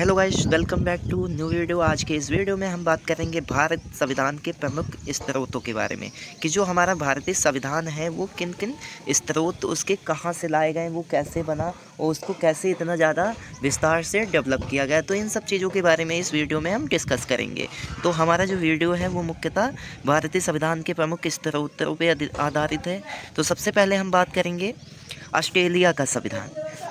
Hello guys, welcome back to new video. आज के इस वीडियो में हम बात करेंगे भारत संविधान के प्रमुख स्रोतों के बारे में कि जो हमारा भारतीय संविधान है वो किन किन स्रोत उसके कहाँ से लाए गए, वो कैसे बना और उसको कैसे इतना ज़्यादा विस्तार से डेवलप किया गया। तो इन सब चीज़ों के बारे में इस वीडियो में हम डिस्कस करेंगे। तो हमारा जो वीडियो है वो मुख्यतः भारतीय संविधान के प्रमुख स्रोतों पर आधारित है। तो सबसे पहले हम बात करेंगे ऑस्ट्रेलिया का संविधान।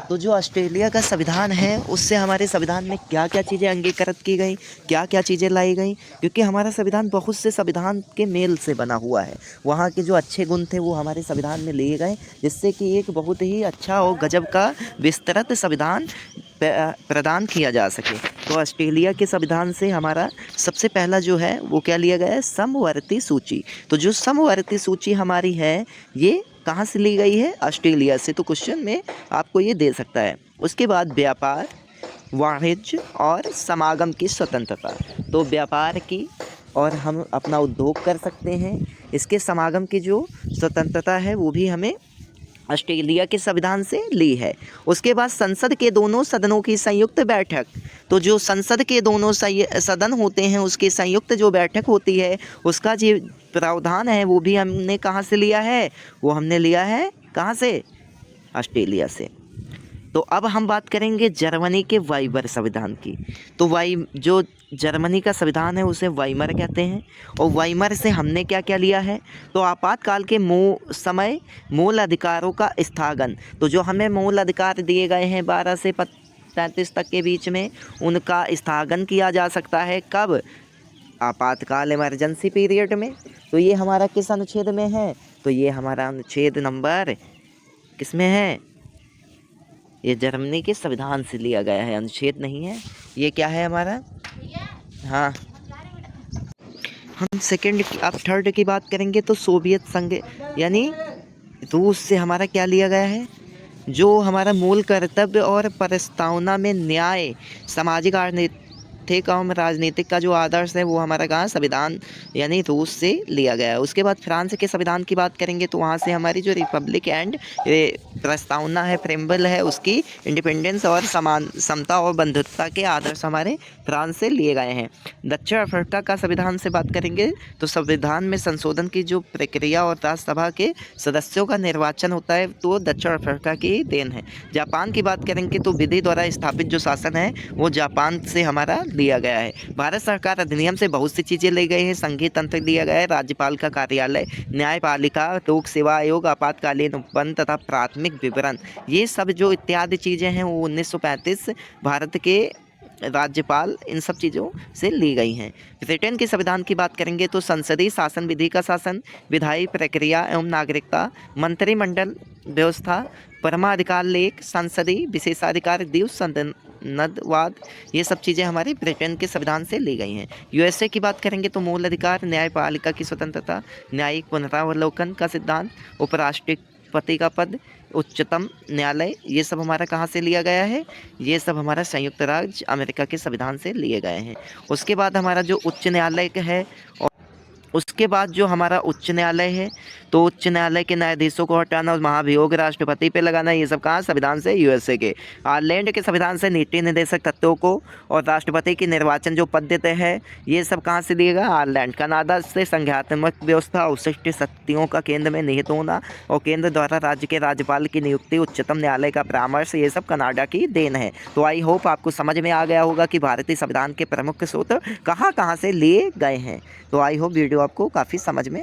तो जो ऑस्ट्रेलिया का संविधान है उससे हमारे संविधान में क्या क्या चीज़ें अंगीकृत की गई, क्या क्या चीज़ें लाई गई, क्योंकि हमारा संविधान बहुत से संविधान के मेल से बना हुआ है। वहाँ के जो अच्छे गुण थे वो हमारे संविधान में लिए गए, जिससे कि एक बहुत ही अच्छा और गजब का विस्तृत संविधान प्रदान किया जा सके। तो ऑस्ट्रेलिया के संविधान से हमारा सबसे पहला जो है वो क्या लिया गया है, समवर्ती सूची। तो जो समवर्ती सूची हमारी है ये कहाँ से ली गई है, ऑस्ट्रेलिया से। तो क्वेश्चन में आपको ये दे सकता है। उसके बाद व्यापार, वाणिज्य और समागम की स्वतंत्रता। तो व्यापार की और हम अपना उद्योग कर सकते हैं, इसके समागम की जो स्वतंत्रता है वो भी हमें ऑस्ट्रेलिया के संविधान से ली है। उसके बाद संसद के दोनों सदनों की संयुक्त बैठक। तो जो संसद के दोनों सदन होते हैं उसकी संयुक्त जो बैठक होती है उसका जो प्रावधान है वो भी हमने कहाँ से लिया है, वो हमने लिया है कहाँ से, ऑस्ट्रेलिया से। तो अब हम बात करेंगे जर्मनी के वाइमर संविधान की। तो जो जर्मनी का संविधान है उसे वाइमर कहते हैं। और वाइमर से हमने क्या क्या लिया है, तो आपातकाल के समय मूल अधिकारों का स्थगन। तो जो हमें मूल अधिकार दिए गए हैं 12 से 35 तक के बीच में, उनका स्थगन किया जा सकता है। कब, आपातकाल, इमरजेंसी पीरियड में। तो ये हमारा किस अनुच्छेद में है, तो ये हमारा अनुच्छेद नंबर किस में है, ये जर्मनी के संविधान से लिया गया है, अनुच्छेद नहीं है ये। क्या है हमारा, हाँ। हम सेकंड की, अब थर्ड की बात करेंगे तो सोवियत संघ यानी रूस से हमारा क्या लिया गया है, जो हमारा मूल कर्तव्य और प्रस्तावना में न्याय, सामाजिक, आर्थिक एवं राजनीतिक का जो आदर्श है वो हमारा कहाँ, संविधान यानी रूस से लिया गया है। उसके बाद फ्रांस के संविधान की बात करेंगे तो वहाँ से हमारी जो रिपब्लिक एंड प्रस्तावना है, प्रेम्बल है, उसकी इंडिपेंडेंस और समता और बंधुत्व के आदर्श हमारे फ्रांस से लिए गए हैं। दक्षिण अफ्रीका का संविधान से बात करेंगे तो संविधान में संशोधन की जो प्रक्रिया और राज्यसभा के सदस्यों का निर्वाचन होता है तो दक्षिण अफ्रीका की देन है। जापान की बात करेंगे तो विधि द्वारा स्थापित जो शासन है वो जापान से हमारा लिया गया है। भारत सरकार अधिनियम से बहुत सी चीज़ें ली गई हैं। संघीय तंत्र दिया गया है, राज्यपाल का कार्यालय, न्यायपालिका, लोक सेवा आयोग, आपातकालीन उपबंध तथा प्राथमिक विवरण, ये सब जो इत्यादि चीज़ें हैं वो 1935 भारत के राज्यपाल इन सब चीज़ों से ली गई हैं। ब्रिटेन के संविधान की बात करेंगे तो संसदीय शासन, विधि का शासन, विधायी प्रक्रिया एवं नागरिकता, मंत्रिमंडल व्यवस्था, परमाधिकार लेख, संसदीय विशेषाधिकार, द्वीप संदनवाद, ये सब चीज़ें हमारे ब्रिटेन के संविधान से ली गई हैं। यूएसए की बात करेंगे तो मूल अधिकार, न्यायपालिका की स्वतंत्रता, न्यायिक पुनरावलोकन का सिद्धांत, उपराष्ट्रपति का पद, उच्चतम न्यायालय, ये सब हमारा कहाँ से लिया गया है, ये सब हमारा संयुक्त राज्य अमेरिका के संविधान से लिए गए हैं। उसके बाद हमारा जो उच्च न्यायालय है, उसके बाद जो हमारा उच्च न्यायालय है तो उच्च न्यायालय के न्यायाधीशों को हटाना और महाभियोग राष्ट्रपति पे लगाना, ये सब कहाँ, संविधान से, यूएसए के। आयरलैंड के संविधान से नीति निर्देशक तत्वों को और राष्ट्रपति की निर्वाचन जो पद्धति है ये सब कहाँ से लिएगा, आयरलैंड। कनाडा से संघात्मक व्यवस्था, अवशिष्ट शक्तियों का केंद्र में निहित होना और केंद्र द्वारा राज्य के राज्यपाल की नियुक्ति, उच्चतम न्यायालय का परामर्श, ये सब कनाडा की देन है। तो आई होप आपको समझ में आ गया होगा कि भारतीय संविधान के प्रमुख स्रोत कहाँ कहाँ से लिए गए हैं। तो आई होप वीडियो आपको काफ़ी समझ में